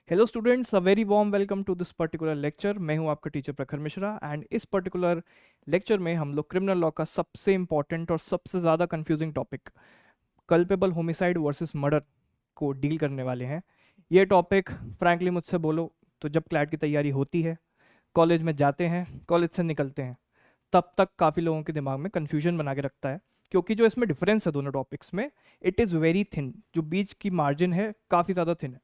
Hello students, a very warm welcome to this particular lecture. मैं हूं आपका teacher Prakhar Mishra and इस पर्टिकुलर लेक्चर में हम लोग क्रिमिनल लॉ का सबसे इंपॉर्टेंट और सबसे ज़्यादा confusing topic culpable homicide versus murder को डील करने वाले हैं। ये टॉपिक फ्रैंकली मुझसे बोलो तो जब क्लैट की तैयारी होती है, कॉलेज में जाते हैं, कॉलेज से निकलते हैं, तब तक काफ़ी लोगों के दिमाग में कन्फ्यूजन बना के रखता है, क्योंकि जो इसमें डिफरेंस है दोनों टॉपिक्स में, इट इज़ वेरी थिन। जो बीच की मार्जिन है काफ़ी ज़्यादा थिन है।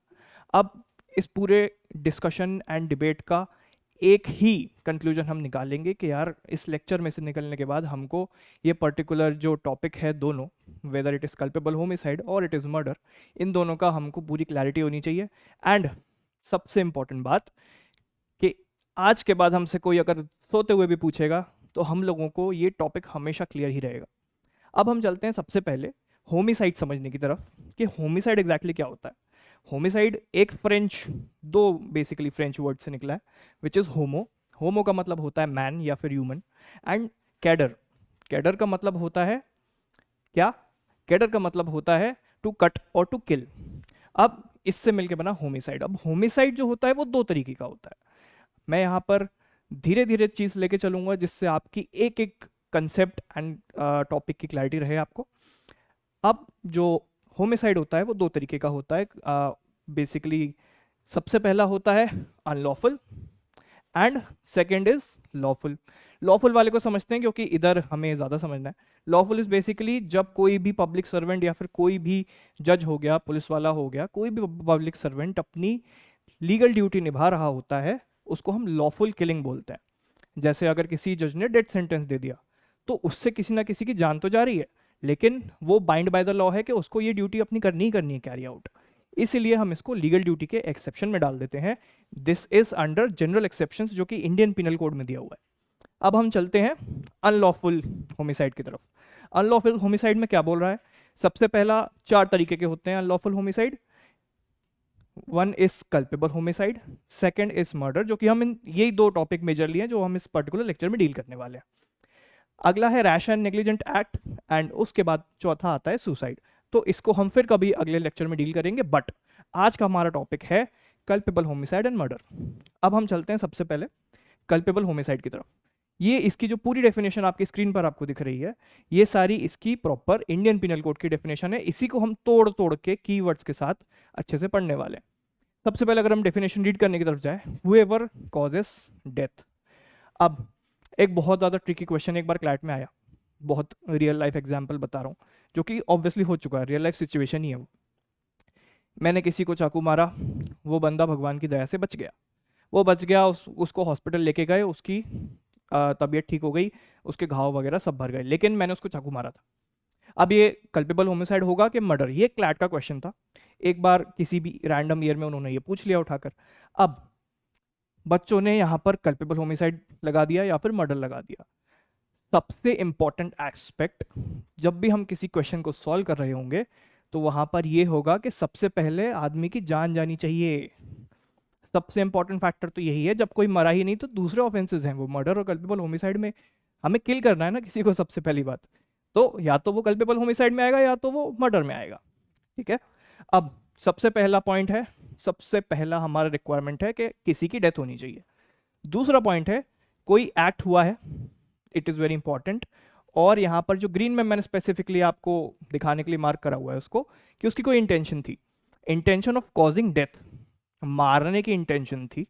अब इस पूरे डिस्कशन एंड डिबेट का एक ही कंक्लूजन हम निकालेंगे कि यार इस लेक्चर में से निकलने के बाद हमको ये पर्टिकुलर जो टॉपिक है दोनों, whether it is culpable homicide और इट इज़ मर्डर, इन दोनों का हमको पूरी क्लैरिटी होनी चाहिए। एंड सबसे इम्पॉर्टेंट बात कि आज के बाद हमसे कोई अगर सोते हुए भी पूछेगा तो हम लोगों को ये टॉपिक हमेशा क्लियर ही रहेगा। अब हम चलते हैं सबसे पहले होमिसाइड समझने की तरफ कि होमिसाइड एग्जैक्टली क्या होता है। होमिसाइड एक फ्रेंच, दो बेसिकली फ्रेंच वर्ड से निकला है, विच इज़ होमो। होमो का मतलब होता है मैन या फिर ह्यूमन, एंड कैडर, कैडर का मतलब होता है क्या? कैडर का मतलब होता है टू कट और टू किल। अब इससे मिलके बना होमिसाइड। अब होमिसाइड जो होता है वो दो तरीके का होता है। मैं यहाँ पर धीरे धीरे चीज़ लेके चलूंगा जिससे आपकी एक एक कंसेप्ट एंड टॉपिक की क्लैरिटी रहे आपको। अब जो होमिसाइड होता है वो दो तरीके का होता है बेसिकली। सबसे पहला होता है unlawful and second is lawful. Lawful वाले को समझते हैं क्योंकि इधर हमें ज़्यादा समझना है। लॉफुल इज बेसिकली जब कोई भी पब्लिक सर्वेंट या फिर कोई भी जज हो गया, पुलिस वाला हो गया, कोई भी पब्लिक सर्वेंट अपनी लीगल ड्यूटी निभा रहा होता है, उसको हम लॉफुल किलिंग बोलते हैं। जैसे अगर किसी जज ने डेथ सेंटेंस दे दिया तो उससे किसी ना किसी की जान तो जा रही है, लेकिन वो बाइंड बाय द लॉ है कि उसको ये ड्यूटी अपनी करनी ही करनी है, कैरी आउट। इसीलिए हम इसको लीगल ड्यूटी के एक्सेप्शन में डाल देते हैं। This is under general exception जो कि इंडियन पिनल कोड में दिया हुआ है। अब हम चलते हैं अनलॉफुल होमिसाइड की तरफ। अनलॉफुल होमिसाइड में क्या बोल रहा है? सबसे पहला, चार तरीके के होते हैं unlawful homicide. One is culpable homicide, second is murder, जो कि हम यही दो टॉपिक मेजरली हैं जो हम इस पर्टिकुलर लेक्चर में डील करने वाले हैं। अगला है rash and negligent act, and उसके बाद चौथा आता है सुसाइड। तो इसको हम फिर कभी अगले लेक्चर में डील करेंगे, बट आज का हमारा टॉपिक है कल्पेबल होमिसाइड एंड मर्डर। अब हम चलते हैं सबसे पहले कल्पेबल होमिसाइड की तरफ। ये इसकी जो पूरी डेफिनेशन आपकी स्क्रीन पर आपको दिख रही है, ये सारी इसकी प्रॉपर इंडियन पिनल कोड की डेफिनेशन है। इसी को हम तोड़ तोड़ के कीवर्ड्स के साथ अच्छे से पढ़ने वाले हैं। सबसे पहले अगर हम डेफिनेशन रीड करने की तरफ जाए, हुएवर कॉजेस डेथ। अब एक बहुत ज़्यादा ट्रिकी क्वेश्चन एक बार क्लैट में आया, बहुत रियल लाइफ एग्जाम्पल बता रहा हूँ, जो कि ऑब्वियसली हो चुका है, रियल लाइफ सिचुएशन ही है वो। मैंने किसी को चाकू मारा, वो बंदा भगवान की दया से बच गया। वो बच गया, उसको हॉस्पिटल लेके गए, उसकी तबीयत ठीक हो गई, उसके घाव वगैरह सब भर गए, लेकिन मैंने उसको चाकू मारा था। अब ये कल्पेबल होमिसाइड होगा कि मर्डर? ये क्लैट का क्वेश्चन था। एक बार किसी भी रैंडम ईयर में उन्होंने ये पूछ लिया उठाकर। अब बच्चों ने यहाँ पर कल्पेबल होमिसाइड लगा दिया या फिर मर्डर लगा दिया। सबसे इंपॉर्टेंट एस्पेक्ट, जब भी हम किसी क्वेश्चन को सॉल्व कर रहे होंगे तो वहां पर ये होगा कि सबसे पहले आदमी की जान जानी चाहिए। सबसे इंपॉर्टेंट फैक्टर तो यही है। जब कोई मरा ही नहीं तो दूसरे ऑफेंसेस हैं, वो मर्डर और कल्पेबल होमिसाइड में हमें किल करना है ना किसी को, सबसे पहली बात। तो या तो वो कल्पेबल होमिसाइड में आएगा या तो वो मर्डर में आएगा। ठीक है। अब सबसे पहला पॉइंट है, सबसे पहला हमारा रिक्वायरमेंट है कि किसी की डेथ होनी चाहिए। दूसरा पॉइंट है कोई एक्ट हुआ है, इट इज़ वेरी इंपॉर्टेंट। और यहाँ पर जो ग्रीन में मैंने स्पेसिफिकली आपको दिखाने के लिए मार्क करा हुआ है उसको, कि उसकी कोई इंटेंशन थी, इंटेंशन ऑफ कॉजिंग डेथ, मारने की इंटेंशन थी,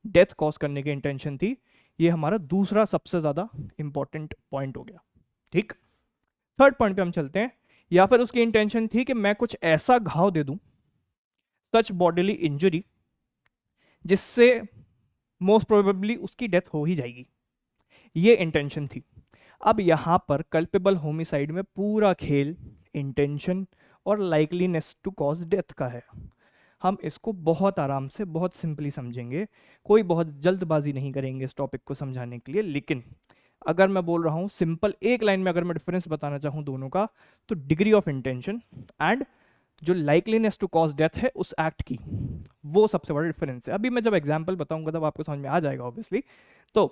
डेथ कॉज करने की इंटेंशन थी। ये हमारा दूसरा सबसे ज़्यादा इंपॉर्टेंट पॉइंट हो गया। ठीक। थर्ड पॉइंट पे हम चलते हैं। या फिर उसकी इंटेंशन थी कि मैं कुछ ऐसा घाव दे दूं, सच बॉडीली इंजरी, जिससे मोस्ट प्रोबेबली उसकी डेथ हो ही जाएगी। ये इंटेंशन थी। अब यहां पर कल्पेबल होमिसाइड में पूरा खेल इंटेंशन और लाइकलीनेस टू कॉज डेथ का है। हम इसको बहुत आराम से, बहुत सिंपली समझेंगे, कोई बहुत जल्दबाजी नहीं करेंगे इस टॉपिक को समझाने के लिए। लेकिन अगर मैं बोल रहा हूं सिंपल एक लाइन में अगर मैं डिफरेंस बताना चाहूं दोनों का, तो डिग्री ऑफ इंटेंशन एंड जो लाइकलीनेस टू कॉज डेथ है उस एक्ट की, वो सबसे बड़ा डिफरेंस है। अभी मैं जब एग्जाम्पल बताऊंगा तब आपको समझ में आ जाएगा ऑब्वियसली। तो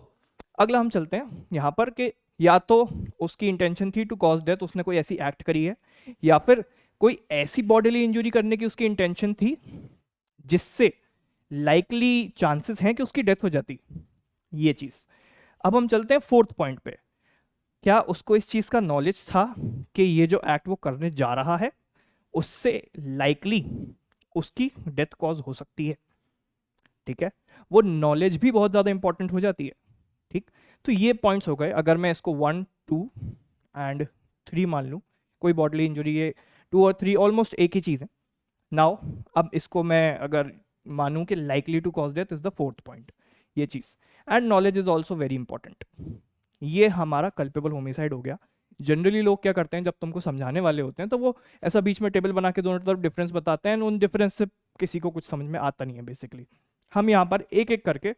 अगला हम चलते हैं यहाँ पर कि या तो उसकी इंटेंशन थी टू कॉज डेथ, उसने कोई ऐसी एक्ट करी है, या फिर कोई ऐसी बॉडीली इंजरी करने की उसकी इंटेंशन थी जिससे लाइकली चांसेस हैं कि उसकी डेथ हो जाती, ये चीज़। अब हम चलते हैं फोर्थ पॉइंट पे। क्या उसको इस चीज़ का नॉलेज था कि ये जो एक्ट वो करने जा रहा है उससे लाइकली उसकी डेथ कॉज हो सकती है, ठीक है। वो नॉलेज भी बहुत ज़्यादा इंपॉर्टेंट हो जाती है, ठीक। तो ये पॉइंट्स हो गए। अगर मैं इसको 1, 2 एंड 3 मान लूँ, कोई बॉडली इंजरी, ये 2 और 3 ऑलमोस्ट एक ही चीज़ है। नाउ अब इसको मैं अगर मानूं कि likely to cause death is the fourth point, ये चीज़। And knowledge is also very important. ये हमारा कल्पेबल होमिसाइड हो गया। जनरली लोग क्या करते हैं, जब तुमको समझाने वाले होते हैं तो वो ऐसा बीच में टेबल बना के दोनों तरफ डिफरेंस बताते हैं, उन डिफरेंस से किसी को कुछ समझ में आता नहीं है बेसिकली। हम यहाँ पर एक एक करके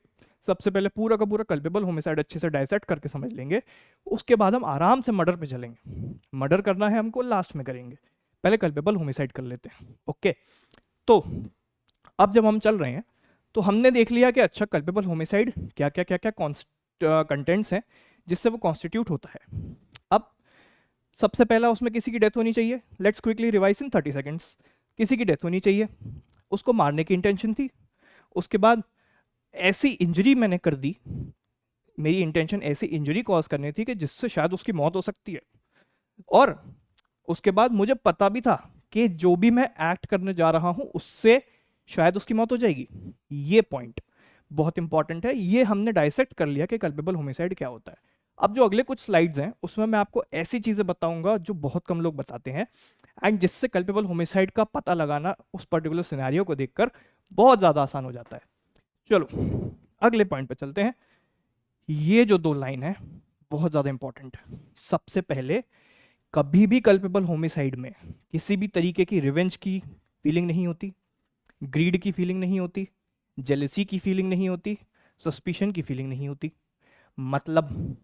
सबसे पहले पूरा का पूरा कल्पेबल होमिसाइड अच्छे से डायसेक्ट करके समझ लेंगे। उसके बाद हम आराम से मर्डर पे चलेंगे। मर्डर करना है हमको, लास्ट में करेंगे, पहले कल्पेबल होमिसाइड कर लेते हैं, ओके। तो अब जब हम चल रहे हैं तो हमने देख लिया कि अच्छा कल्पेबल होमिसाइड क्या क्या क्या क्या कंटेंट्स हैं जिससे वो कॉन्स्टिट्यूट होता है। अब सबसे पहला उसमें किसी की डेथ होनी चाहिए। Let's quickly revise in 30 seconds. किसी की डेथ होनी चाहिए, उसको मारने की इंटेंशन थी। उसके बाद ऐसी इंजरी मैंने कर दी, मेरी इंटेंशन ऐसी इंजरी कॉज करनी थी कि जिससे शायद उसकी मौत हो सकती है। और उसके बाद मुझे पता भी था कि जो भी मैं एक्ट करने जा रहा हूं उससे शायद उसकी मौत हो जाएगी। ये पॉइंट बहुत इंपॉर्टेंट है। ये हमने डाइसेक्ट कर लिया कि कल्पेबल होमिसाइड क्या होता है। अब जो अगले कुछ स्लाइड्स हैं उसमें मैं आपको ऐसी चीजें बताऊंगा जो बहुत कम लोग बताते हैं, एंड जिससे कल्पेबल होमिसाइड का पता लगाना उस पर्टिकुलर सिनेरियो को देखकर बहुत ज्यादा आसान हो जाता है। चलो अगले पॉइंट पे चलते हैं। ये जो 2 लाइन है बहुत ज्यादा इंपॉर्टेंट है। सबसे पहले, कभी भी कल्पेबल होमिसाइड में किसी भी तरीके की रिवेंज की फीलिंग नहीं होती, ग्रीड की फीलिंग नहीं होती, जेलसी की फीलिंग नहीं होती, सस्पिशन की फीलिंग नहीं होती। मतलब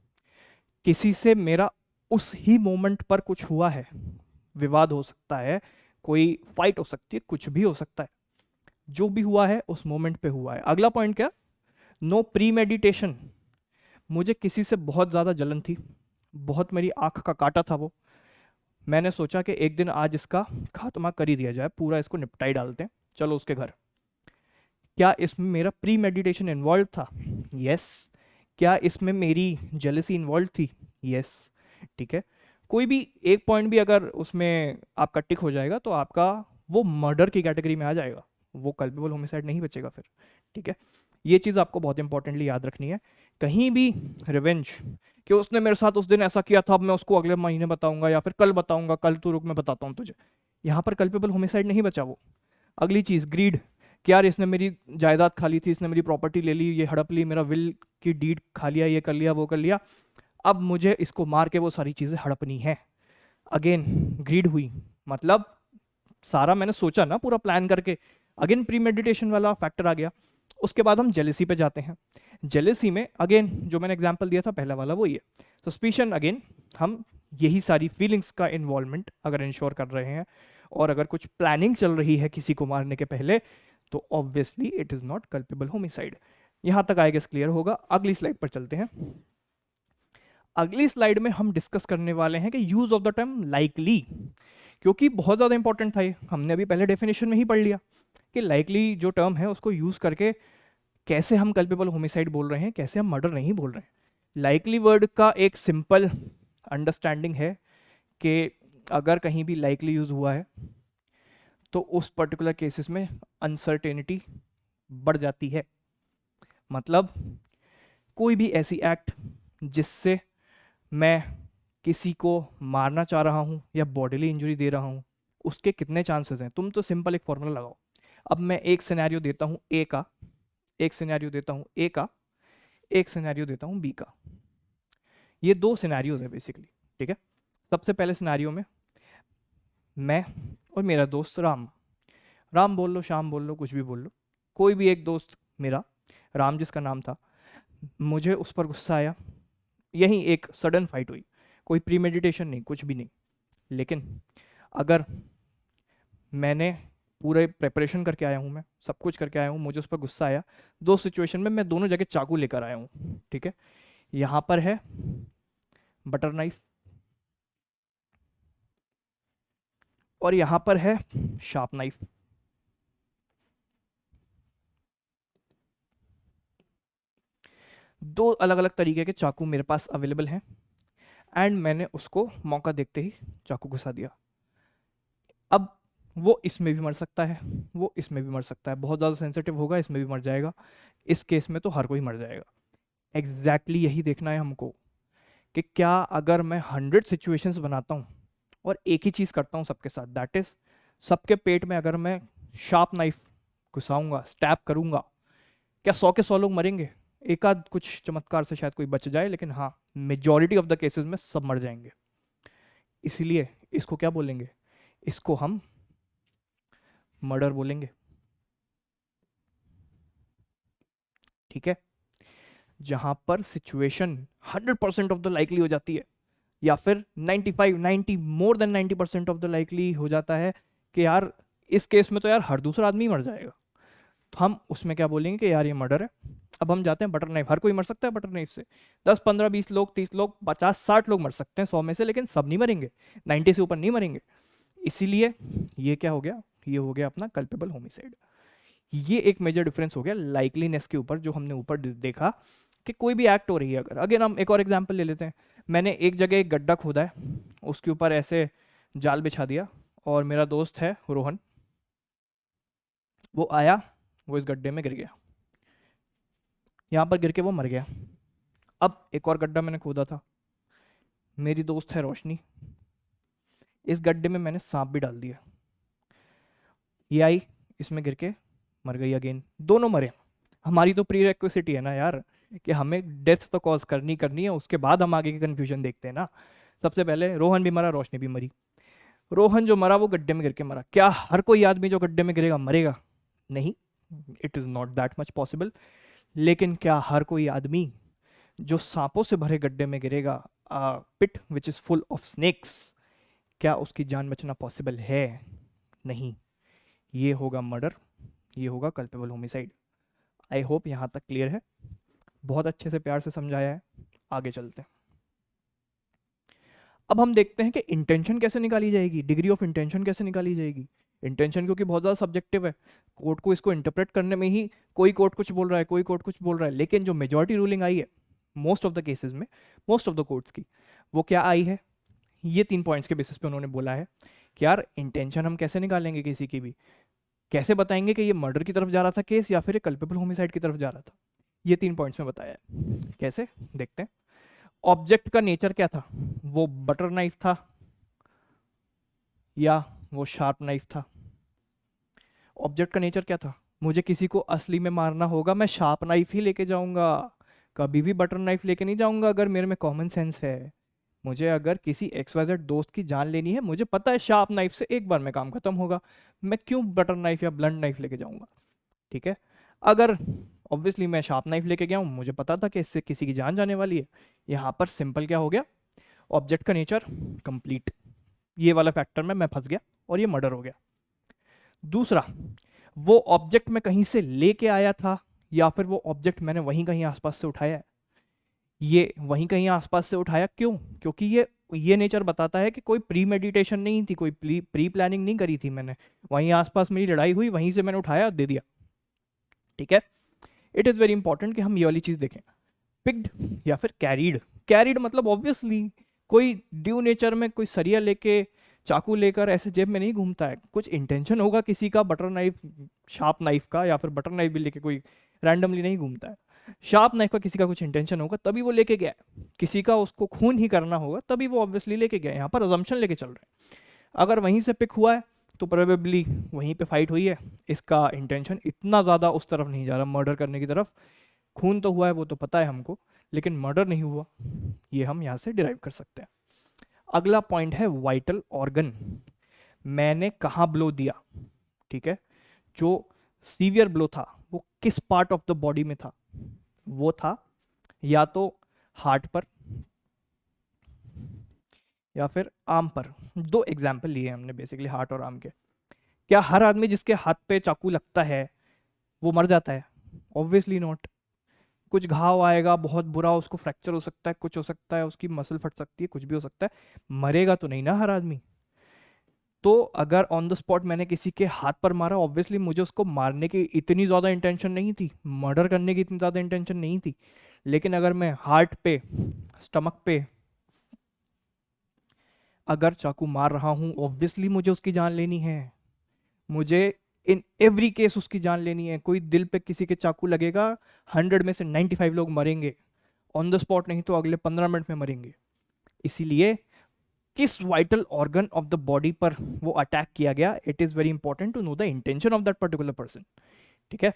किसी से मेरा उस ही मोमेंट पर कुछ हुआ है, विवाद हो सकता है, कोई फाइट हो सकती है, कुछ भी हो सकता है, जो भी हुआ है उस मोमेंट पे हुआ है। अगला पॉइंट क्या, नो प्री मेडिटेशन। मुझे किसी से बहुत ज़्यादा जलन थी, बहुत मेरी आंख का काटा था वो। मैंने सोचा कि एक दिन आज इसका खात्मा कर ही दिया जाए, पूरा इसको निपटाई डालते हैं, चलो उसके घर। क्या इसमें मेरा प्री मेडिटेशन इन्वॉल्व था? यस। क्या इसमें मेरी जेलसी इन्वॉल्व थी? यस। ठीक है। कोई भी एक पॉइंट भी अगर उसमें आपका टिक हो जाएगा तो आपका वो मर्डर की कैटेगरी में आ जाएगा, वो कल्पेबल होमिसाइड नहीं बचेगा फिर, ठीक है। ये चीज़ आपको बहुत इंपॉर्टेंटली याद रखनी है। कहीं भी रिवेंज कि उसने मेरे साथ उस दिन ऐसा किया था, अब मैं उसको अगले महीने बताऊंगा या फिर कल बताऊंगा, कल तू रुक मैं बताता हूँ तुझे, यहाँ पर कल्पेबल होमिसाइड नहीं बचा वो। अगली चीज़ ग्रीड, कि यार इसने मेरी जायदाद खा ली थी, इसने मेरी प्रॉपर्टी ले ली, ये हड़प ली, मेरा विल की डीड खा लिया, ये कर लिया, वो कर लिया, अब मुझे इसको मार के वो सारी चीज़ें हड़पनी है। अगेन ग्रीड हुई, मतलब सारा मैंने सोचा ना पूरा प्लान करके, अगेन प्री मेडिटेशन वाला फैक्टर आ गया। उसके बाद हम जेलेसी पे जाते हैं। जेलेसी में अगेन जो मैंने एग्जांपल दिया था पहला वाला वही है, सस्पिशन। अगेन हम यही सारी फीलिंग्स का इन्वॉल्वमेंट अगर इंश्योर कर रहे हैं और अगर कुछ प्लानिंग चल रही है किसी को मारने के पहले, तो obviously it is not culpable homicide. यहां तक आई गेस क्लियर होगा। अगली स्लाइड पर चलते हैं। अगली स्लाइड में हम डिस्कस करने वाले हैं कि use of the term likely, क्योंकि बहुत ज़्यादा इंपॉर्टेंट था ये, हमने अभी पहले डेफिनेशन में ही पढ़ लिया कि लाइकली जो टर्म है उसको यूज करके कैसे हम कल्पेबल होमिसाइड बोल रहे हैं, कैसे हम मर्डर नहीं बोल रहे हैं। लाइकली वर्ड का एक सिंपल अंडरस्टैंडिंग है कि अगर कहीं भी लाइकली यूज हुआ है तो उस पर्टिकुलर केसेस में अनसर्टेनिटी बढ़ जाती है। मतलब कोई भी ऐसी एक्ट जिससे मैं किसी को मारना चाह रहा हूँ या बॉडीली इंजरी दे रहा हूँ, उसके कितने चांसेस हैं। तुम तो सिंपल एक फॉर्मूला लगाओ। अब मैं एक सिनेरियो देता हूँ ए का, एक सिनेरियो देता हूँ ए का, एक सिनेरियो देता हूँ बी का। ये 2 सिनेरियोज है बेसिकली, ठीक है। सबसे पहले सिनेरियो में मैं और मेरा दोस्त राम, राम बोल लो, श्याम बोल लो, कुछ भी बोल लो, कोई भी एक दोस्त मेरा, राम जिसका नाम था, मुझे उस पर गुस्सा आया। यही एक सडन फाइट हुई, कोई प्रीमेडिटेशन नहीं, कुछ भी नहीं। लेकिन अगर मैंने पूरे प्रेपरेशन करके आया हूँ, मैं सब कुछ करके आया हूँ, मुझे उस पर गुस्सा आया, 2 सिचुएशन में मैं दोनों जगह चाकू लेकर आया हूँ, ठीक है। यहाँ पर है बटर नाइफ और यहाँ पर है शार्प नाइफ। दो अलग अलग तरीके के चाकू मेरे पास अवेलेबल हैं एंड मैंने उसको मौका देखते ही चाकू घुसा दिया। अब वो इसमें भी मर सकता है, वो इसमें भी मर सकता है, बहुत ज़्यादा सेंसिटिव होगा इसमें भी मर जाएगा, इस केस में तो हर कोई मर जाएगा। एग्जैक्टली यही देखना है हमको कि क्या अगर मैं 100 सिचुएशंस बनाता हूँ और एक ही चीज़ करता हूँ सबके साथ, दैट इज सबके पेट में अगर मैं शार्प नाइफ घुसाऊंगा, स्टैब करूंगा, क्या 100 के 100 लोग मरेंगे? एक आध कुछ चमत्कार से शायद कोई बच जाए, लेकिन हाँ मेजॉरिटी ऑफ द केसेस में सब मर जाएंगे। इसीलिए इसको क्या बोलेंगे? इसको हम मर्डर बोलेंगे। ठीक है, जहां पर सिचुएशन 100% ऑफ द लाइकली हो जाती है, या फिर 95 90 more than 90% of the likely हो जाता है कि यार इस केस में तो यार हर दूसरा आदमी मर जाएगा, तो हम उसमें क्या बोलेंगे कि यार ये मर्डर है। अब हम जाते हैं बटर नाइफ, हर कोई मर सकता है बटर नाइफ से, 10 15 20 लोग, 30 लोग, 50 60 लोग मर सकते हैं 100 में से, लेकिन सब नहीं मरेंगे, 90 से ऊपर नहीं मरेंगे। इसीलिए ये क्या हो गया, ये हो गया अपना कल्पेबल होमिसाइड। ये एक मेजर डिफरेंस हो गया लाइकलीनेस के ऊपर, जो हमने ऊपर देखा कि कोई भी एक्ट हो रही है अगर। अगेन हम एक और एग्जांपल ले लेते हैं, मैंने एक जगह एक गड्ढा खोदा है, उसके ऊपर ऐसे जाल बिछा दिया, और मेरा दोस्त है रोहन, वो आया, वो इस गड्ढे में गिर गया, यहाँ पर गिर के वो मर गया। अब एक और गड्ढा मैंने खोदा था, मेरी दोस्त है रोशनी, इस गड्ढे में मैंने सांप भी डाल दिया, ये आई, इसमें गिर के मर गई अगेन, दोनों मरे। हमारी तो प्री रिक्विजिट है ना यार कि हमें डेथ तो कॉज करनी है, उसके बाद हम आगे की कन्फ्यूजन देखते हैं ना। सबसे पहले रोहन भी मरा, रोशनी भी मरी। रोहन जो मरा वो गड्ढे में गिर के मरा, क्या हर कोई आदमी जो गड्ढे में गिरेगा मरेगा? नहीं, it is not that much possible. लेकिन क्या हर कोई आदमी जो सांपों से भरे गड्ढे में गिरेगा, pit which is full of snakes, क्या उसकी जान बचना पॉसिबल है? नहीं, ये होगा मर्डर, ये होगा कल्पेबल होमिसाइड। आई होप यहाँ तक क्लियर है, बहुत अच्छे से प्यार से समझाया है। आगे चलते हैं, अब हम देखते हैं कि इंटेंशन कैसे निकाली जाएगी, डिग्री ऑफ इंटेंशन कैसे निकाली जाएगी। इंटेंशन क्योंकि बहुत ज़्यादा सब्जेक्टिव है, कोर्ट को इसको इंटरप्रेट करने में ही कोई कोर्ट कुछ बोल रहा है, कोई कोर्ट कुछ बोल रहा है, लेकिन जो मेजॉरिटी रूलिंग आई है मोस्ट ऑफ द केसेस में, मोस्ट ऑफ द कोर्ट्स की, वो क्या आई है, ये 3 पॉइंट्स के बेसिस पे उन्होंने बोला है कि यार इंटेंशन हम कैसे निकालेंगे किसी की भी, कैसे बताएंगे कि ये मर्डर की तरफ जा रहा था केस या फिर ये कल्पेबल होमिसाइड की तरफ जा रहा था। ये 3 पॉइंट्स में बताया है, कैसे देखते हैं। ऑब्जेक्ट का नेचर क्या था, वो बटर नाइफ था या वो शार्प नाइफ था? ऑब्जेक्ट का नेचर क्या था, मुझे किसी को असली में मारना होगा मैं शार्प नाइफ ही लेके जाऊंगा, कभी भी बटर नाइफ लेके नहीं जाऊंगा अगर मेरे में कॉमन सेंस है। मुझे अगर किसी XYZ दोस्त की जान लेनी है, मुझे पता है शार्प नाइफ से एक बार में काम खत्म होगा, मैं क्यों बटर नाइफ या ब्लंट नाइफ लेके जाऊंगा? ठीक है, अगर ऑब्वियसली मैं शार्प नाइफ लेके गया हूँ, मुझे पता था कि इससे किसी की जान जाने वाली है, यहाँ पर सिंपल क्या हो गया, ऑब्जेक्ट का नेचर कंप्लीट, ये वाला फैक्टर में मैं फंस गया और ये मर्डर हो गया। दूसरा, वो ऑब्जेक्ट मैं कहीं से लेके आया था या फिर वो ऑब्जेक्ट मैंने वहीं कहीं आसपास से उठाया है। ये वहीं कहीं आसपास से उठाया क्यों? क्योंकि ये नेचर बताता है कि कोई प्री मेडिटेशन नहीं थी, कोई प्री प्लानिंग नहीं करी थी मैंने, वहीं आसपास मेरी लड़ाई हुई, वहीं से मैंने उठाया दे दिया। ठीक है, इट इज़ वेरी इंपॉर्टेंट कि हम ये वाली चीज़ देखें। पिक्ड या फिर कैरीड, कैरीड मतलब ऑब्वियसली कोई ड्यू नेचर में कोई सरिया लेके चाकू लेकर ऐसे जेब में नहीं घूमता है, कुछ इंटेंशन होगा किसी का, बटर नाइफ शार्प नाइफ का या फिर बटर नाइफ भी लेके कोई रैंडमली नहीं घूमता है, शार्प नाइफ का किसी का कुछ इंटेंशन होगा तभी वो लेके गया है, किसी का उसको खून ही करना होगा तभी वो ऑब्वियसली लेके गया। यहाँ पर अजम्पशन लेके चल रहे हैं, अगर वहीं से पिक हुआ है तो प्रोबेबली वहीं पे फाइट हुई है, इसका इंटेंशन इतना ज़्यादा उस तरफ नहीं जा रहा मर्डर करने की तरफ, खून तो हुआ है वो तो पता है हमको, लेकिन मर्डर नहीं हुआ, ये हम यहाँ से डिराइव कर सकते हैं। अगला पॉइंट है वाइटल ऑर्गन, मैंने कहाँ ब्लो दिया? ठीक है, जो सीवियर ब्लो था वो किस पार्ट ऑफ द बॉडी में था? वो था या तो हार्ट पर या फिर आर्म पर। दो एग्जाम्पल लिए हमने बेसिकली, हार्ट और आर्म के। क्या हर आदमी जिसके हाथ पे चाकू लगता है वो मर जाता है? ऑब्वियसली नॉट, कुछ घाव आएगा बहुत बुरा, उसको फ्रैक्चर हो सकता है, कुछ हो सकता है, उसकी मसल फट सकती है, कुछ भी हो सकता है, मरेगा तो नहीं ना हर आदमी। तो अगर ऑन द स्पॉट मैंने किसी के हाथ पर मारा, ऑब्वियसली मुझे उसको मारने की इतनी ज़्यादा इंटेंशन नहीं थी, मर्डर करने की इतनी ज़्यादा इंटेंशन नहीं थी, लेकिन अगर मैं हार्ट पे, स्टमक पे अगर चाकू मार रहा हूं, ऑब्वियसली मुझे उसकी जान लेनी है, मुझे इन एवरी केस उसकी जान लेनी है। कोई दिल पे किसी के चाकू लगेगा, 100 में से 95 लोग मरेंगे ऑन द स्पॉट, नहीं तो अगले 15 मिनट में मरेंगे। इसीलिए किस vital organ of the body पर वो अटैक किया गया, it is very important to know the intention of that particular person. ठीक है,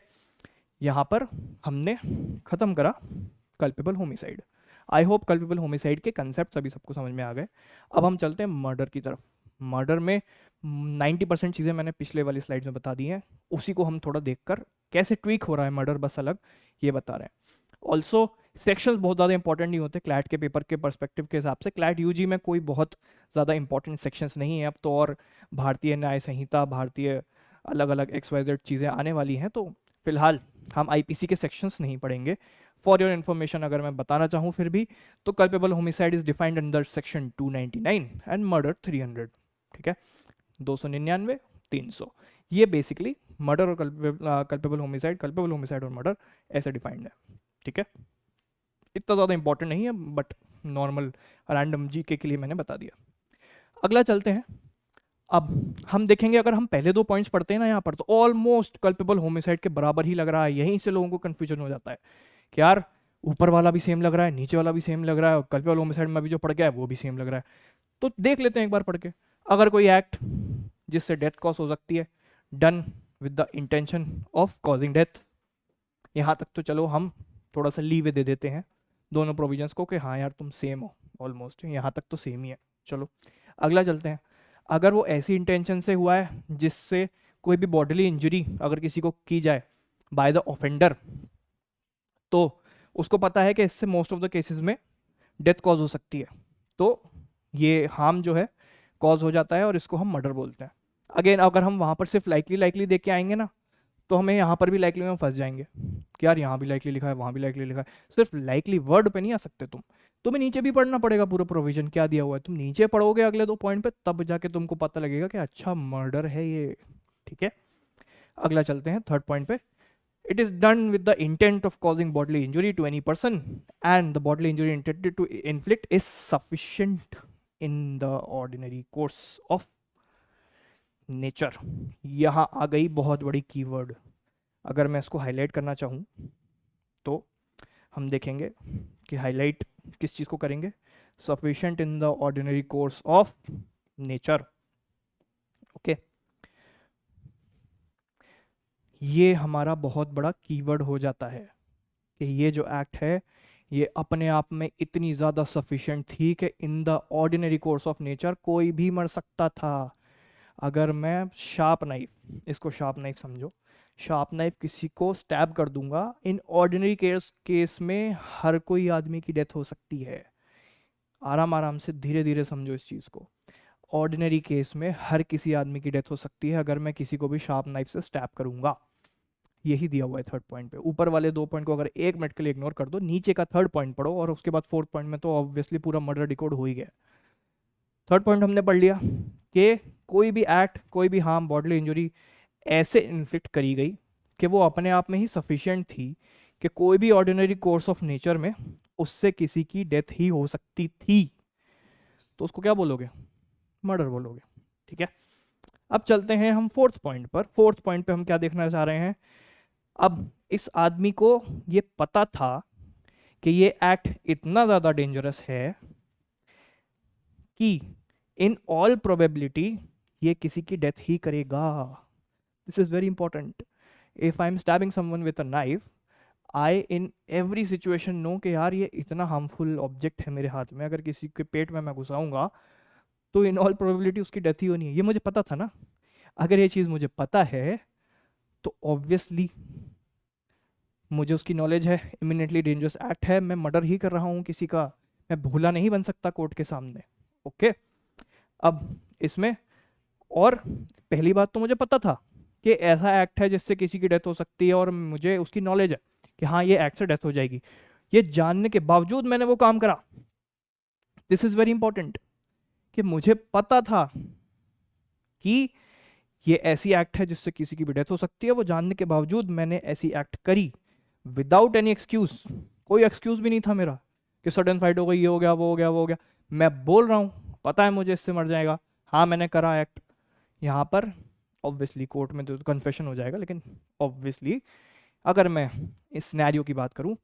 यहां पर हमने खत्म करा culpable homicide. I hope culpable homicide के कंसेप्ट अभी सबको समझ में आ गए। अब हम चलते हैं मर्डर की तरफ। मर्डर में 90% चीज़ें मैंने पिछले वाली स्लाइड्स में बता दी हैं, उसी को हम थोड़ा देखकर कैसे ट्वीक हो रहा है मर्डर बस अलग ये बता रहे हैं। ऑल्सो सेक्शंस बहुत ज़्यादा इंपॉर्टेंट नहीं होते क्लैट के पेपर के पर्सपेक्टिव के हिसाब से। क्लैट यूजी में कोई बहुत ज़्यादा इंपॉर्टेंट सेक्शंस नहीं है अब तो, और भारतीय न्याय संहिता, भारतीय अलग अलग XYZ चीज़ें आने वाली हैं, तो फिलहाल हम आईपीसी के सेक्शंस नहीं पढ़ेंगे। फॉर योर इन्फॉर्मेशन अगर मैं बताना चाहूँ फिर भी, तो culpable homicide is defined under section 299 and murder 300। ठीक है, 299, 300, ये बेसिकली मर्डर और कल्पेबल होमिसाइड और मर्डर ऐसे डिफाइंड है। ठीक है, इतना ज़्यादा इंपॉर्टेंट नहीं है, बट नॉर्मल रैंडम जीके के लिए मैंने बता दिया। अगला चलते हैं। अब हम देखेंगे, अगर हम पहले 2 पॉइंट्स पढ़ते हैं ना यहाँ पर, तो ऑलमोस्ट कल्पेबल होमिसाइड के बराबर ही लग रहा है। यहीं से लोगों को कंफ्यूजन हो जाता है कि यार ऊपर वाला भी सेम लग रहा है, नीचे वाला भी सेम लग रहा है, और कल्पेबल होमिसाइड में भी जो पढ़ गया है वो भी सेम लग रहा है। तो देख लेते हैं एक बार पढ़ के। अगर कोई एक्ट जिससे डेथ कॉज हो सकती है, done with the intention of causing death, यहाँ तक तो चलो हम थोड़ा सा लीवे दे देते हैं दोनों प्रोविजंस को कि हाँ यार तुम सेम हो, ऑलमोस्ट यहाँ तक तो सेम ही है। चलो अगला चलते हैं। अगर वो ऐसी इंटेंशन से हुआ है जिससे कोई भी बॉडीली इंजरी अगर किसी को की जाए बाय द ऑफेंडर, तो उसको पता है कि इससे मोस्ट ऑफ द केसेस में डेथ कॉज हो सकती है, तो ये हार्म जो है कॉज हो जाता है और इसको हम मर्डर बोलते हैं। अगेन अगर हम वहाँ पर सिर्फ लाइकली देख के आएंगे ना, तो हमें यहाँ पर भी लाइकली में फंस जाएंगे कि यार यहाँ भी लाइकली लिखा है, वहाँ भी लाइकली लिखा है। सिर्फ लाइकली वर्ड पे नहीं आ सकते तुम्हें नीचे भी पढ़ना पड़ेगा पूरा प्रोविजन क्या दिया हुआ है। तुम नीचे पढ़ोगे अगले 2 पॉइंट पे, तब जाके तुमको पता लगेगा कि अच्छा मर्डर है ये। ठीक है, अगला चलते हैं 3rd पॉइंट पे। It is done with the intent of causing bodily injury to any person, and the bodily injury intended to inflict is sufficient in the ordinary course of nature। यहाँ आ गई बहुत बड़ी कीवर्ड। अगर मैं इसको highlight करना चाहूँ तो हम देखेंगे कि हाईलाइट किस चीज़ को करेंगे, sufficient in the ordinary course of nature। Okay, ये हमारा बहुत बड़ा कीवर्ड हो जाता है कि ये जो एक्ट है ये अपने आप में इतनी ज़्यादा सफिशिएंट थी कि in the ordinary course of nature कोई भी मर सकता था। अगर मैं शार्प नाइफ, इसको शार्प नाइफ समझो, शार्प नाइफ किसी को स्टैब कर दूंगा, इन ऑर्डिनरी केस में हर कोई आदमी की डेथ हो सकती है। आराम आराम से धीरे धीरे समझो इस चीज़ को। ऑर्डिनरी केस में हर किसी आदमी की डेथ हो सकती है अगर मैं किसी को भी शार्प नाइफ से स्टैब करूंगा। यही दिया हुआ है 3rd पॉइंट पे। ऊपर वाले 2 पॉइंट को अगर 1 मिनट के लिए इग्नोर कर दो, नीचे का 3rd पॉइंट पढ़ो, और उसके बाद 4th पॉइंट में तो ऑब्वियसली पूरा मर्डर डिकोड हो ही गया। 3rd पॉइंट हमने पढ़ लिया कि कोई भी एक्ट, कोई भी हार्म, बॉडली इंजरी ऐसे इन्फ्लिक्ट करी गई कि वो अपने आप में ही सफिशिएंट थी कि कोई भी ऑर्डिनरी कोर्स ऑफ नेचर में उससे किसी की डेथ ही हो सकती थी, तो उसको क्या बोलोगे, मर्डर बोलोगे। ठीक है, अब चलते हैं हम 4th पॉइंट पर। 4th पॉइंट पे हम क्या देखना चाह रहे हैं, अब इस आदमी को ये पता था कि ये एक्ट इतना ज़्यादा डेंजरस है कि इन ऑल प्रोबेबिलिटी ये किसी की डेथ ही करेगा। This is very important. If I am stabbing someone with a knife, I in every situation know कि यार ये इतना हार्मफुल ऑब्जेक्ट है मेरे हाथ में, अगर किसी के पेट में मैं घुसाऊंगा तो इन ऑल प्रोबेबिलिटी उसकी डेथ ही होनी है। ये मुझे पता था ना। अगर ये चीज़ मुझे पता है तो ऑब्वियसली मुझे उसकी नॉलेज है, इमिनेंटली डेंजरस एक्ट है, मैं मर्डर ही कर रहा हूँ किसी का, मैं भूला नहीं बन सकता कोर्ट के सामने। ओके, अब इसमें और पहली बात तो मुझे पता था कि ऐसा एक्ट है जिससे किसी की डेथ हो सकती है और मुझे उसकी नॉलेज है कि हाँ ये एक्ट से डेथ हो जाएगी। ये जानने के बावजूद मैंने वो काम करा। दिस इज वेरी इंपॉर्टेंट कि मुझे पता था कि ये ऐसी एक्ट है जिससे किसी की भी डेथ हो सकती है, वो जानने के बावजूद मैंने ऐसी एक्ट करी विदाउट एनी एक्सक्यूज। कोई एक्सक्यूज भी नहीं था मेरा कि सडन फाइट हो गई, ये हो गया, वो हो गया, वो हो गया। मैं बोल रहा हूँ, पता है मुझे इससे मर जाएगा, हाँ मैंने करा एक्ट। यहाँ पर ऑब्वियसली कोर्ट में तो कन्फेशन हो जाएगा, लेकिन ऑब्वियसली अगर मैं इस सिनेरियो की बात करूँ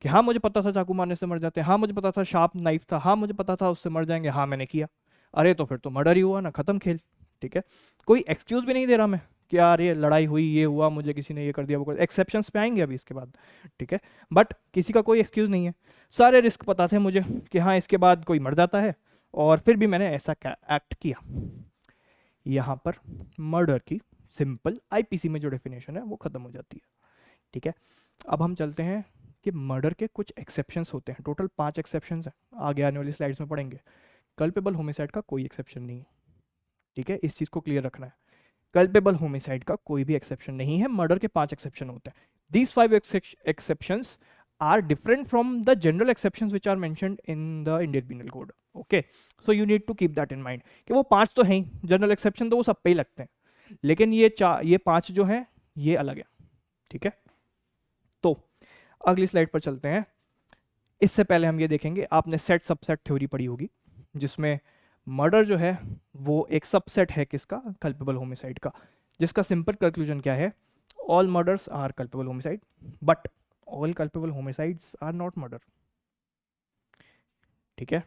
कि हाँ मुझे पता था चाकू मारने से मर जाते हैं, हाँ मुझे पता था शार्प नाइफ था, हाँ मुझे पता था उससे मर जाएंगे, हाँ मैंने किया, अरे तो फिर तो मर्डर ही हुआ ना, खत्म खेल। ठीक है, कोई एक्सक्यूज भी नहीं दे रहा मैं कि यार ये लड़ाई हुई, ये हुआ, मुझे किसी ने ये कर दिया, वो कर, एक्सेप्शंस पे आएंगे अभी इसके बाद। ठीक है, बट किसी का कोई एक्सक्यूज नहीं है, सारे रिस्क पता थे मुझे कि हाँ इसके बाद कोई मर जाता है, और फिर भी मैंने ऐसा एक्ट किया। यहाँ पर मर्डर की सिंपल आईपीसी में जो डेफिनेशन है वो खत्म हो जाती है। ठीक है, अब हम चलते हैं कि मर्डर के कुछ एक्सेप्शंस होते हैं, टोटल 5 एक्सेप्शंस हैं, आगे आने वाली स्लाइड्स में पढ़ेंगे। कल्पेबल होमिसाइड का कोई एक्सेप्शन नहीं है। ठीक है, इस चीज़ को क्लियर रखना है, कल्पेबल होमिसाइड का कोई भी एक्सेप्शन नहीं है, मर्डर के 5 एक्सेप्शन होते हैं। These 5 exceptions are different from the general exceptions which are mentioned in the Indian Penal Code. Okay, so you need to keep that in mind कि वो 5 तो हैं ही, जनरल एक्सेप्शन तो वो सब पे ही लगते हैं, लेकिन ये 5 जो हैं ये अलग है। ठीक है, तो अगली स्लाइड पर चलते हैं। इससे पहले हम ये देखेंगे, आपने सेट सबसेट थ्योरी पढ़ी होगी, जिसमें मर्डर जो है वो एक सबसेट है किसका, कल्पेबल होमिसाइड का, जिसका सिंपल कंक्लूजन क्या है, all murders are culpable homicide, but all culpable homicides are not murder. ठीक है,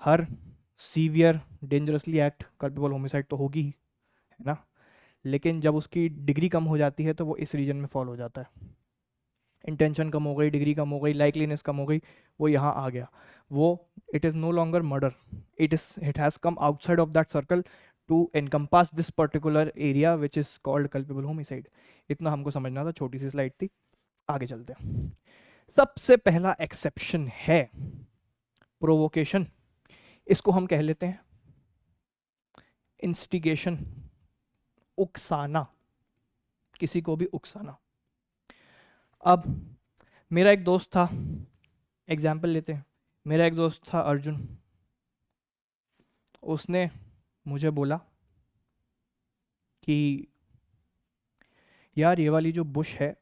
हर severe dangerously act culpable homicide तो होगी ही, है ना, लेकिन जब उसकी डिग्री कम हो जाती है तो वो इस रीजन में फॉल हो जाता है, इंटेंशन कम हो गई, डिग्री कम हो गई, लाइकलीनेस कम हो गई, वो यहाँ आ गया, वो it is no longer murder, it has come outside of that circle to encompass this particular area which is called culpable homicide. इतना हमको समझना था, छोटी सी स्लाइड थी, आगे चलते हैं। सबसे पहला एक्सेप्शन है प्रोवोकेशन, इसको हम कह लेते हैं इंस्टिगेशन, उकसाना, किसी को भी उकसाना। अब मेरा एक दोस्त था, एग्जाम्पल लेते हैं, मेरा एक दोस्त था अर्जुन, उसने मुझे बोला कि यार ये वाली जो बुश है,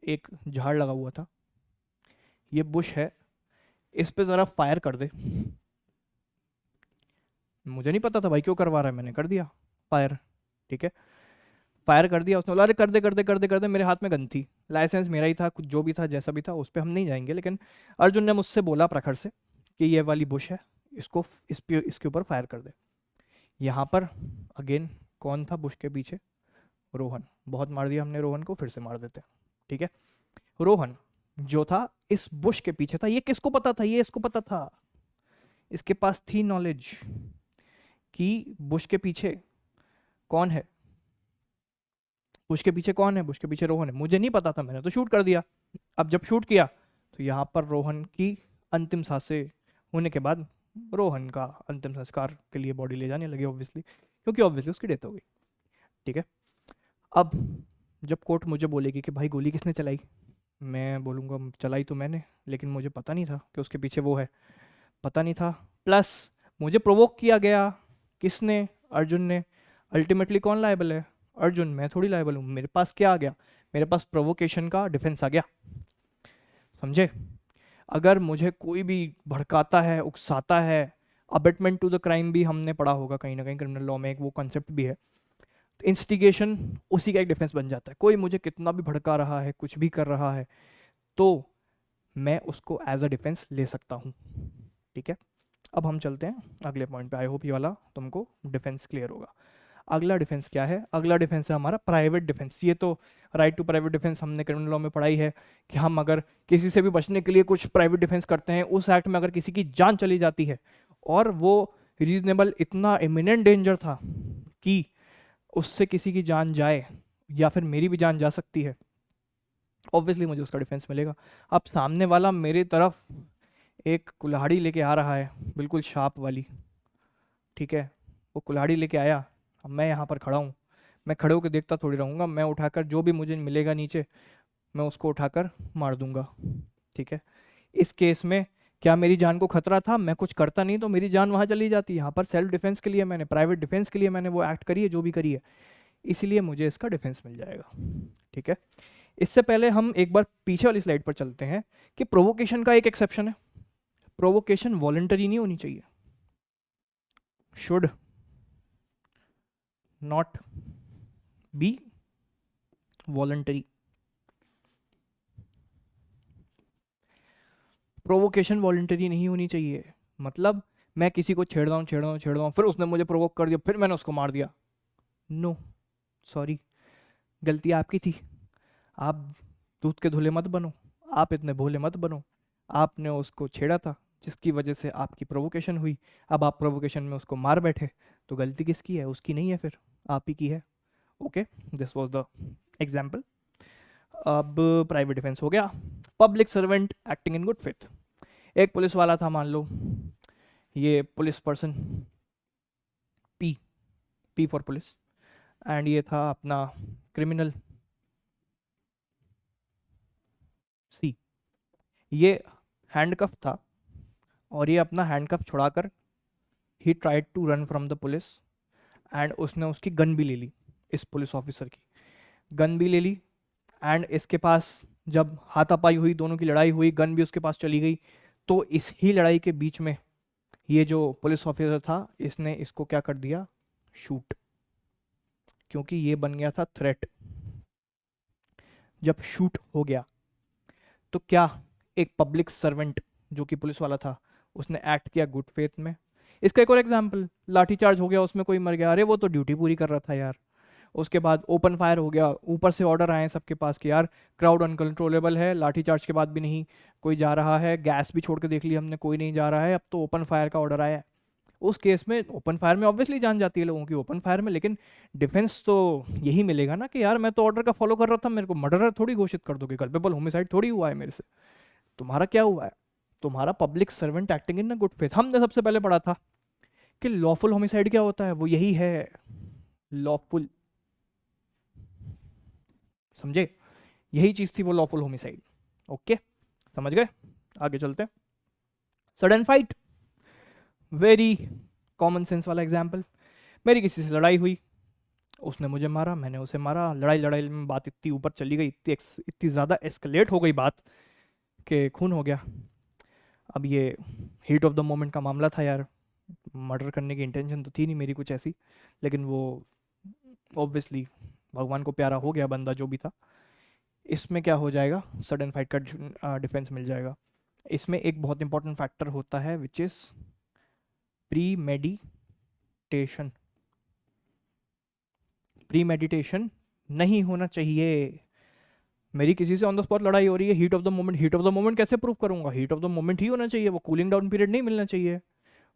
एक झाड़ लगा हुआ था, ये बुश है, इस पे ज़रा फायर कर दे। मुझे नहीं पता था भाई क्यों करवा रहा है, मैंने कर दिया फायर। ठीक है, फायर कर दिया, उसने बोला अरे कर दे कर दे कर दे कर दे, मेरे हाथ में गन थी, लाइसेंस मेरा ही था, कुछ जो भी था जैसा भी था उस पर हम नहीं जाएंगे, लेकिन अर्जुन ने मुझसे बोला प्रखर से कि ये वाली बुश है, इसको इसके ऊपर फायर कर दे। यहाँ पर अगेन कौन था बुश के पीछे, रोहन, बहुत मार दिया हमने रोहन को, फिर से मार देते हैं। ठीक है, रोहन जो था इस बुश के पीछे था, ये किसको पता था, ये इसको पता था, इसके पास थी नॉलेज कि बुश के पीछे कौन है, बुश के पीछे कौन है, बुश के पीछे रोहन है, मुझे नहीं पता था, मैंने तो शूट कर दिया। अब जब शूट किया तो यहाँ पर रोहन की अंतिम सांसें होने के बाद रोहन का अंतिम संस्कार के लिए बॉडी ले जाने लगे ऑब्वियसली, क्योंकि ऑब्वियसली उसकी डेथ हो गई। ठीक है, अब जब कोर्ट मुझे बोलेगी कि भाई गोली किसने चलाई, मैं बोलूँगा चलाई तो मैंने, लेकिन मुझे पता नहीं था कि उसके पीछे वो है, पता नहीं था, प्लस मुझे प्रोवोक किया गया, किसने, अर्जुन ने। अल्टीमेटली कौन लायबल है, अर्जुन, मैं थोड़ी लायबल हूँ। मेरे पास क्या आ गया, मेरे पास प्रोवोकेशन का डिफेंस आ गया, समझे। अगर मुझे कोई भी भड़काता है, उकसाता है, अबेटमेंट टू द क्राइम भी हमने पढ़ा होगा कहीं ना कहीं, क्रिमिनल लॉ में एक वो कॉन्सेप्ट भी है, इंस्टिगेशन उसी का एक डिफेंस बन जाता है। कोई मुझे कितना भी भड़का रहा है, कुछ भी कर रहा है, तो मैं उसको एज अ डिफेंस ले सकता हूँ। ठीक है, अब हम चलते हैं अगले पॉइंट पे, आई होप ये वाला तुमको डिफेंस क्लियर होगा। अगला डिफेंस क्या है, अगला डिफेंस है हमारा प्राइवेट डिफेंस। ये तो राइट टू प्राइवेट डिफेंस हमने क्रिमिनल लॉ में पढ़ाई है कि हम अगर किसी से भी बचने के लिए कुछ प्राइवेट डिफेंस करते हैं, उस एक्ट में अगर किसी की जान चली जाती है और वो रीजनेबल इतना इमिनेंट डेंजर था कि उससे किसी की जान जाए या फिर मेरी भी जान जा सकती है, ऑब्वियसली मुझे उसका डिफेंस मिलेगा। अब सामने वाला मेरी तरफ एक कुल्हाड़ी लेके आ रहा है, बिल्कुल शार्प वाली, ठीक है, वो कुल्हाड़ी लेके आया, अब मैं यहाँ पर खड़ा हूँ, मैं खड़े होकर देखता थोड़ी रहूँगा, मैं उठाकर जो भी मुझे मिलेगा नीचे मैं उसको उठाकर मार दूंगा। ठीक है, इस केस में क्या मेरी जान को खतरा था, मैं कुछ करता नहीं तो मेरी जान वहाँ चली जाती। यहाँ पर सेल्फ डिफेंस के लिए मैंने, प्राइवेट डिफेंस के लिए मैंने वो एक्ट करी है जो भी करी है, इसलिए मुझे इसका डिफेंस मिल जाएगा। ठीक है, इससे पहले हम एक बार पीछे वाली स्लाइड पर चलते हैं कि प्रोवोकेशन का एक एक्सेप्शन है, प्रोवोकेशन वॉलंटरी नहीं होनी चाहिए, should not be voluntary. Provocation voluntary नहीं होनी चाहिए, मतलब मैं किसी को छेड़ रहा हूँ, फिर उसने मुझे प्रोवोक कर दिया, फिर मैंने उसको मार दिया, नो सॉरी, गलती आपकी थी। आप दूध के धुले मत बनो, आप इतने भोले मत बनो, आपने उसको छेड़ा था जिसकी वजह से आपकी प्रोवोकेशन हुई, अब आप प्रोवोकेशन में उसको मार बैठे, तो गलती किसकी है? उसकी नहीं है, फिर आप ही की है। Okay, this was the example. अब प्राइवेट डिफेंस हो गया। Public servant acting in good faith, एक पुलिस वाला था, मान लो ये police person P, P for police, and ये था अपना क्रिमिनल सी। ये हैंडकफ था और ये अपना हैंडकफ छुड़ाकर ही tried to run from the police, and उसने उसकी गन भी ले ली, इस पुलिस ऑफिसर की गन भी ले ली, एंड इसके पास जब हाथापाई हुई, दोनों की लड़ाई हुई, गन भी उसके पास चली गई, तो इस ही लड़ाई के बीच में ये जो पुलिस ऑफिसर था इसने इसको क्या कर दिया? शूट, क्योंकि ये बन गया था थ्रेट। जब शूट हो गया तो क्या एक पब्लिक सर्वेंट जो कि पुलिस वाला था उसने एक्ट किया गुड फेथ में? इसका एक और एग्जांपल, लाठीचार्ज हो गया, उसमें कोई मर गया, अरे वो तो ड्यूटी पूरी कर रहा था यार। उसके बाद ओपन फायर हो गया, ऊपर से ऑर्डर आए सबके पास कि यार क्राउड अनकंट्रोलेबल है, लाठीचार्ज के बाद भी नहीं कोई जा रहा है, गैस भी छोड़ के देख लिया हमने, कोई नहीं जा रहा है, अब तो ओपन फायर का ऑर्डर आया है। उस केस में ओपन फायर में ऑब्वियसली जान जाती है लोगों की, ओपन फायर में, लेकिन डिफेंस तो यही मिलेगा ना कि यार मैं तो ऑर्डर का फॉलो कर रहा था, मेरे को मर्डरर थोड़ी घोषित कर दोगे, कल्पेबल होमिसाइड थोड़ी हुआ है मेरे से। तुम्हारा क्या हुआ है? तुम्हारा public servant acting in good faith. हमने सबसे पहले पढ़ा था कि लॉफुल होमिसाइड क्या होता है, वो यही है, लॉफुल, समझे? यही चीज थी वो लॉफुल होमिसाइड। ओके, समझ गए? आगे चलते हैं। Sudden fight, very common sense वाला एग्जाम्पल। मेरी किसी से लड़ाई हुई, उसने मुझे मारा, मैंने उसे मारा, लड़ाई लड़ाई में बात इतनी ऊपर चली गई, इतनी ज़्यादा एस्केलेट हो गई बात कि खून हो गया। अब ये हीट ऑफ द मोमेंट का मामला था यार, मर्डर करने की इंटेंशन तो थी नहीं मेरी कुछ ऐसी, लेकिन वो ऑब्वियसली भगवान को प्यारा हो गया बंदा जो भी था। इसमें क्या हो जाएगा? सडन फाइट का डिफेंस मिल जाएगा। इसमें एक बहुत इंपॉर्टेंट फैक्टर होता है which is pre meditation. Pre meditation नहीं होना चाहिए। मेरी किसी से ऑन द स्पॉट लड़ाई हो रही है, heat of the moment, heat of the moment कैसे प्रूव करूंगा? हीट ऑफ द मोमेंट ही होना चाहिए, वो कूलिंग डाउन पीरियड नहीं मिलना चाहिए।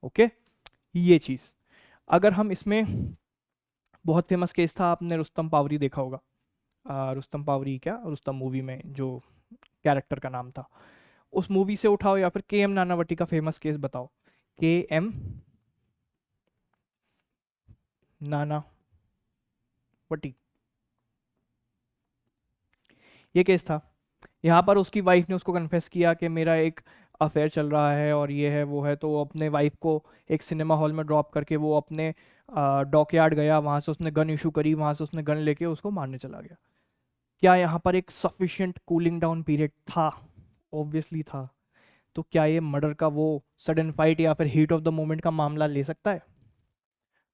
ओके, ये चीज़। अगर हम इसमें, बहुत फेमस केस था, आपने रुस्तम पावरी देखा होगा, रुस्तम पावरी, क्या रुस्तम मूवी में जो कैरेक्टर का नाम था, उस मूवी से उठाओ, या फिर के एम नानावटी का फेमस केस बताओ, के एम नानावटी, ये केस था। यहाँ पर उसकी वाइफ ने उसको कन्फेस किया कि मेरा एक अफेयर चल रहा है और ये है वो है, तो वो अपने वाइफ को एक सिनेमा हॉल में ड्रॉप करके वो अपने डॉकयार्ड गया, वहाँ से उसने गन इशू करी, वहाँ से उसने गन लेके उसको मारने चला गया। क्या यहाँ पर एक सफिशिएंट कूलिंग डाउन पीरियड था? ऑब्वियसली था। तो क्या ये मर्डर का वो सडन फाइट या फिर हीट ऑफ द मोमेंट का मामला ले सकता है?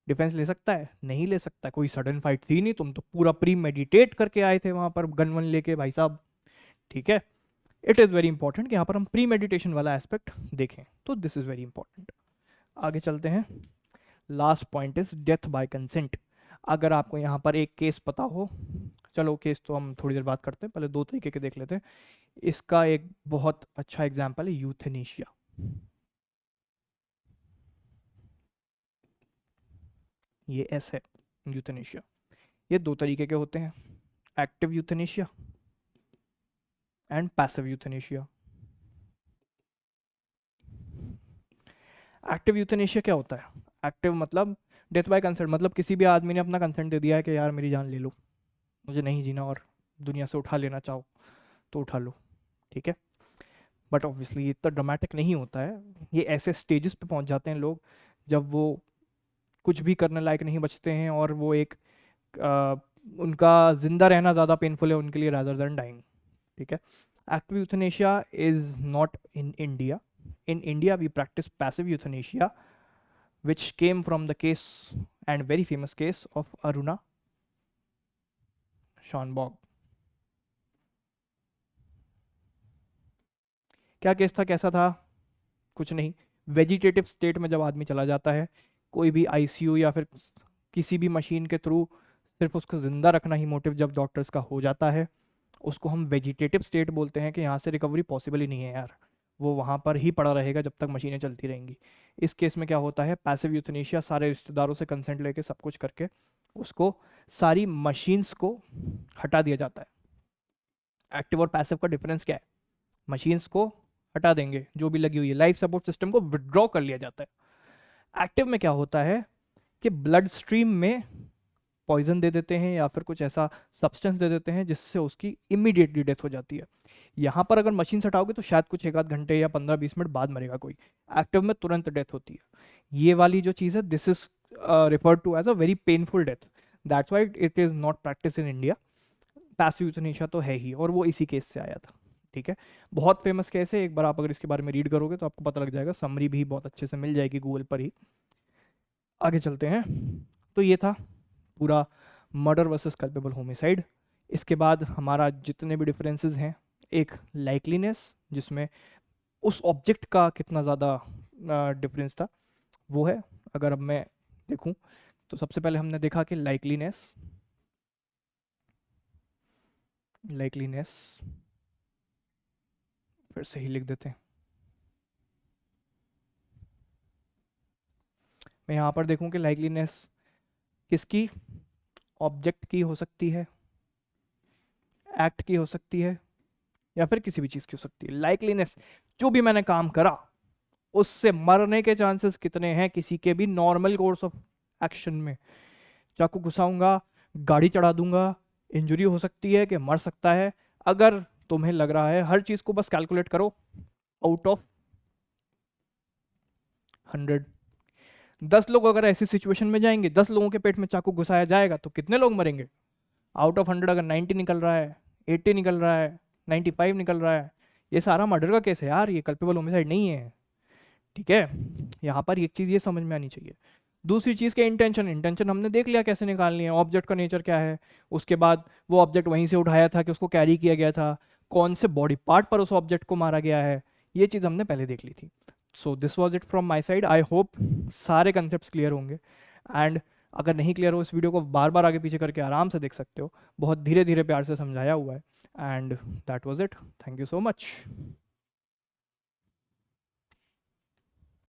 डिफेंस ले सकता है? नहीं ले सकता। कोई सडन फाइट थी नहीं, तुम तो पूरा प्री मेडिटेट करके आए थे वहां पर गन वन लेके भाई साहब। ठीक है, इट इज़ वेरी इंपॉर्टेंट कि यहाँ पर हम प्री मेडिटेशन वाला एस्पेक्ट देखें, तो दिस इज़ वेरी इंपॉर्टेंट। आगे चलते हैं। Last point is death by consent. अगर आपको यहाँ पर एक केस पता हो, चलो केस तो हम थोड़ी देर बात करते हैं, पहले दो तरीके के देख लेते हैं। इसका एक बहुत अच्छा एग्जाम्पल है यूथेनेशिया। ये एस है यूथेनेशिया। ये दो तरीके के होते हैं, active euthanasia and passive euthanasia. Active euthanasia क्या होता है? एक्टिव मतलब डेथ बाय कंसेंट, मतलब किसी भी आदमी ने अपना कंसेंट दे दिया है कि यार मेरी जान ले लो, मुझे नहीं जीना और दुनिया से उठा लेना चाहो तो उठा लो। ठीक है, बट ऑब्वियसली ये इतना ड्रामेटिक नहीं होता है। ये ऐसे स्टेजेस पे पहुंच जाते हैं लोग जब वो कुछ भी करने लायक नहीं बचते हैं और वो एक उनका जिंदा रहना ज़्यादा पेनफुल है उनके लिए रादर देन डाइंग। ठीक है। Active euthanasia is not in India. In India we practice passive euthanasia which came from the case and very famous case of Aruna Schonborg। क्या केस था, कैसा था? कुछ नहीं, वेजिटेटिव स्टेट में जब आदमी चला जाता है, कोई भी आईसीयू या फिर किसी भी मशीन के थ्रू सिर्फ उसको ज़िंदा रखना ही मोटिव जब डॉक्टर्स का हो जाता है, उसको हम वेजिटेटिव स्टेट बोलते हैं कि यहाँ से रिकवरी पॉसिबल ही नहीं है यार, वो वहाँ पर ही पड़ा रहेगा जब तक मशीनें चलती रहेंगी। इस केस में क्या होता है, पैसिव यूथनेशिया, सारे रिश्तेदारों से कंसेंट लेके सब कुछ करके उसको सारी मशीन्स को हटा दिया जाता है। एक्टिव और पैसिव का डिफरेंस क्या है? मशीन्स को हटा देंगे जो भी लगी हुई है, लाइफ सपोर्ट सिस्टम को विड्रॉ कर लिया जाता है। एक्टिव में क्या होता है कि ब्लड स्ट्रीम में पॉइजन दे देते हैं या फिर कुछ ऐसा सब्सटेंस दे देते हैं जिससे उसकी इमीडिएटली डेथ हो जाती है। यहाँ पर अगर मशीन से हटाओगे तो शायद कुछ 1 आध घंटे या 15-20 मिनट बाद मरेगा कोई, एक्टिव में तुरंत डेथ होती है। ये वाली जो चीज़ है, this is referred to as a very painful death, that's why it is not practice in India. Passive euthanasia तो है ही, और वो इसी केस से आया था। ठीक है, बहुत फेमस केस है, एक बार आप अगर इसके बारे में रीड करोगे तो आपको पता लग जाएगा, समरी भी बहुत अच्छे से मिल जाएगी गूगल पर ही। आगे चलते हैं। तो ये था पूरा मर्डर वर्सेस कल्पेबल होमिसाइड। इसके बाद हमारा जितने भी डिफरेंसेस हैं, एक लाइकलीनेस जिसमें उस ऑब्जेक्ट का कितना ज़्यादा डिफरेंस था वो है। अगर अब मैं देखूं तो सबसे पहले हमने देखा कि लाइकलीनेस फिर से ही लिख देते हैं। मैं यहाँ पर देखूं कि लाइकलीनेस किसकी, ऑब्जेक्ट की हो सकती है, एक्ट की हो सकती है, या फिर किसी भी चीज़ की हो सकती है। लाइकलीनेस, जो भी मैंने काम करा उससे मरने के चांसेस कितने हैं किसी के भी नॉर्मल कोर्स ऑफ एक्शन में। चाकू घुसाऊंगा, गाड़ी चढ़ा दूंगा, इंजरी हो सकती है कि मर सकता है। अगर तुम्हें लग रहा है, हर चीज़ को बस कैलकुलेट करो, आउट ऑफ 100 10 लोग अगर ऐसी सिचुएशन में जाएंगे, 10 लोगों के पेट में चाकू घुसाया जाएगा तो कितने लोग मरेंगे? आउट ऑफ 100 अगर 90 निकल रहा है, 80 निकल रहा है, 95 निकल रहा है, ये सारा मर्डर का केस है यार, ये कल्पेबल होमिसाइड नहीं है। ठीक है, यहाँ पर एक चीज़ ये समझ में आनी चाहिए। दूसरी चीज़ के इंटेंशन हमने देख लिया कैसे निकालनी है, ऑब्जेक्ट का नेचर क्या है, उसके बाद वो ऑब्जेक्ट वहीं से उठाया था कि उसको कैरी किया गया था, कौन से बॉडी पार्ट पर उस ऑब्जेक्ट को मारा गया है, ये चीज़ हमने पहले देख ली थी। So this was it from my side. I hope सारे कंसेप्ट क्लियर होंगे, एंड अगर नहीं क्लियर हो, इस वीडियो को बार बार आगे पीछे करके आराम से देख सकते हो, बहुत धीरे धीरे प्यार से समझाया हुआ है। And that was it, thank you so much.